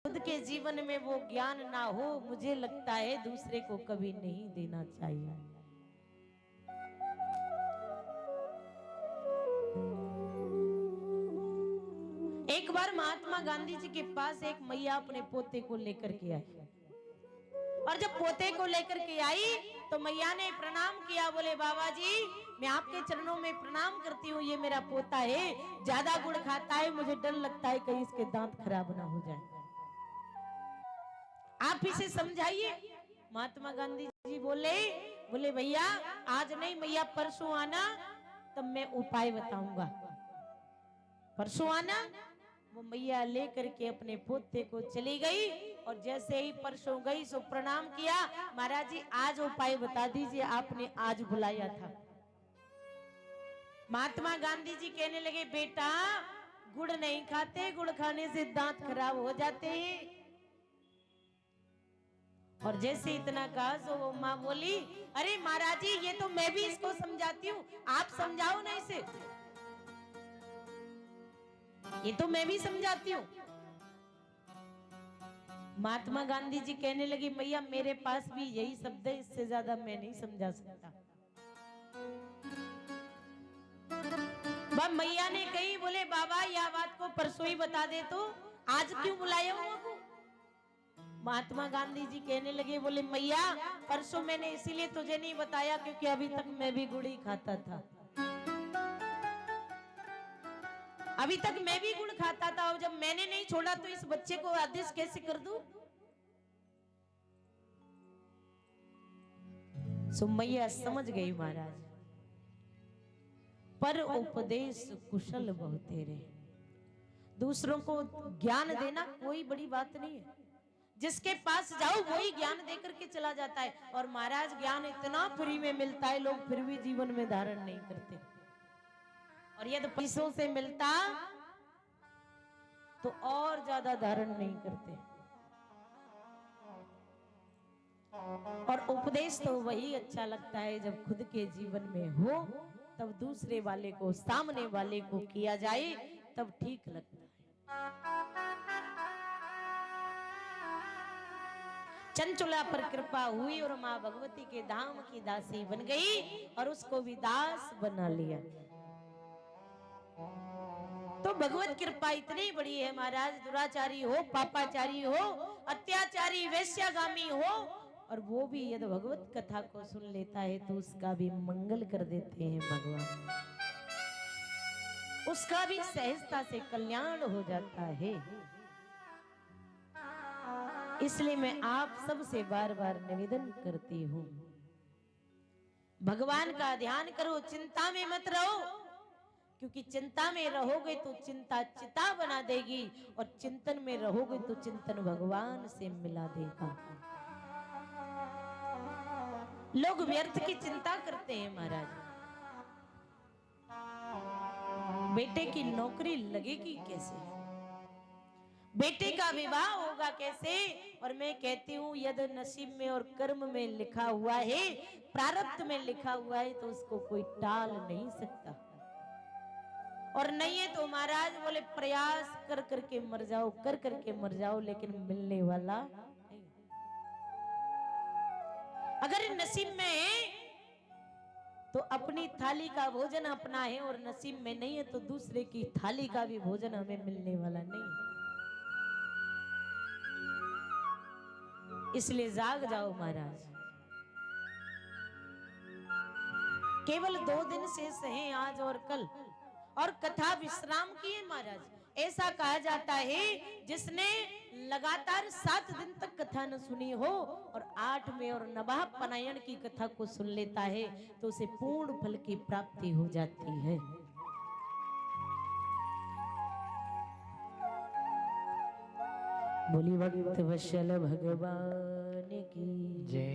खुद के जीवन में वो ज्ञान ना हो, मुझे लगता है दूसरे को कभी नहीं देना चाहिए। एक बार महात्मा गांधी जी के पास एक मैया अपने पोते को लेकर के आई, और जब पोते को लेकर के आई तो मैया ने प्रणाम किया, बोले बाबा जी मैं आपके चरणों में प्रणाम करती हूँ, ये मेरा पोता है, ज्यादा गुड़ खाता है, मुझे डर लगता है कहीं इसके दांत खराब ना हो जाए, आप इसे समझाइए। महात्मा गांधी जी बोले भैया आज नहीं मैया परसों आना, तब मैं उपाय बताऊंगा। परसों आना। वो मैया लेकर के अपने पोते को चली गई, और जैसे ही परसों गई सो प्रणाम किया, महाराज जी आज उपाय बता दीजिए, आपने आज बुलाया था। महात्मा गांधी जी कहने लगे बेटा गुड़ नहीं खाते, गुड़ खाने से दांत खराब हो जाते हैं। और जैसे इतना कहा सो वो माँ बोली अरे महाराज जी ये तो मैं भी इसको समझाती हूँ, आप समझाओ ना इसे, ये तो मैं भी समझाती हूँ। महात्मा गांधी जी कहने लगे मैया मेरे पास भी यही शब्द है, इससे ज्यादा मैं नहीं समझा सकता। मैया ने कही, बोले बाबा यह बात को परसों ही बता दे, तो आज क्यों बुलाया हुआ को? महात्मा गांधी जी कहने लगे, बोले मैया परसों मैंने इसीलिए तुझे नहीं बताया क्योंकि अभी तक मैं भी गुड़ ही खाता था, अभी तक मैं भी गुड़ खाता था, और जब मैंने नहीं छोड़ा तो इस बच्चे को आदेश कैसे कर दूं? सुमैया समझ गई महाराज, पर उपदेश कुशल बहु तेरे। दूसरों को ज्ञान देना कोई बड़ी बात नहीं है, जिसके पास जाओ वही ज्ञान देकर के चला जाता है। और महाराज ज्ञान इतना फ्री में मिलता है, लोग फिर भी जीवन में धारण नहीं करते, और यदि पैसों से मिलता तो और ज्यादा धारण नहीं करते। और उपदेश तो वही अच्छा लगता है जब खुद के जीवन में हो, तब दूसरे वाले को, सामने वाले को किया जाए, तब ठीक लगता है। चंचुला पर कृपा हुई और मां भगवती के धाम की दासी बन गई, और उसको भी दास बना लिया। तो भगवत कृपा इतनी बड़ी है महाराज, दुराचारी हो, पापाचारी हो, अत्याचारी, वेश्यागामी हो, और वो भी यदि भगवत कथा को सुन लेता है तो उसका भी मंगल कर देते हैं भगवान, उसका भी सहजता से कल्याण हो जाता है। इसलिए मैं आप सबसे बार बार निवेदन करती हूँ, भगवान का ध्यान करो, चिंता में मत रहो, क्योंकि चिंता में रहोगे तो चिंता चिता बना देगी, और चिंतन में रहोगे तो चिंतन भगवान से मिला देगा। लोग व्यर्थ की चिंता करते हैं महाराज, बेटे की नौकरी लगेगी कैसे, बेटे का विवाह होगा कैसे, और मैं कहती हूँ यदि नसीब में और कर्म में लिखा हुआ है, प्रारब्ध में लिखा हुआ है, तो उसको कोई टाल नहीं सकता। और नहीं है तो महाराज बोले प्रयास कर करके मर जाओ, कर करके मर जाओ, लेकिन मिलने वाला नहीं। अगर नसीब में है तो अपनी थाली का भोजन अपना है, और नसीब में नहीं है तो दूसरे की थाली का भी भोजन हमें मिलने वाला नहीं है। इसलिए जाग जाओ महाराज, केवल 2 दिन शेष हैं, आज और कल, और कथा विश्राम की है महाराज। ऐसा कहा जाता है जिसने लगातार 7 दिन तक कथा न सुनी हो और 8 में और नवाह पनायण की कथा को सुन लेता है तो उसे पूर्ण फल की प्राप्ति हो जाती है। बोली भक्त वत्सल भगवान की जय।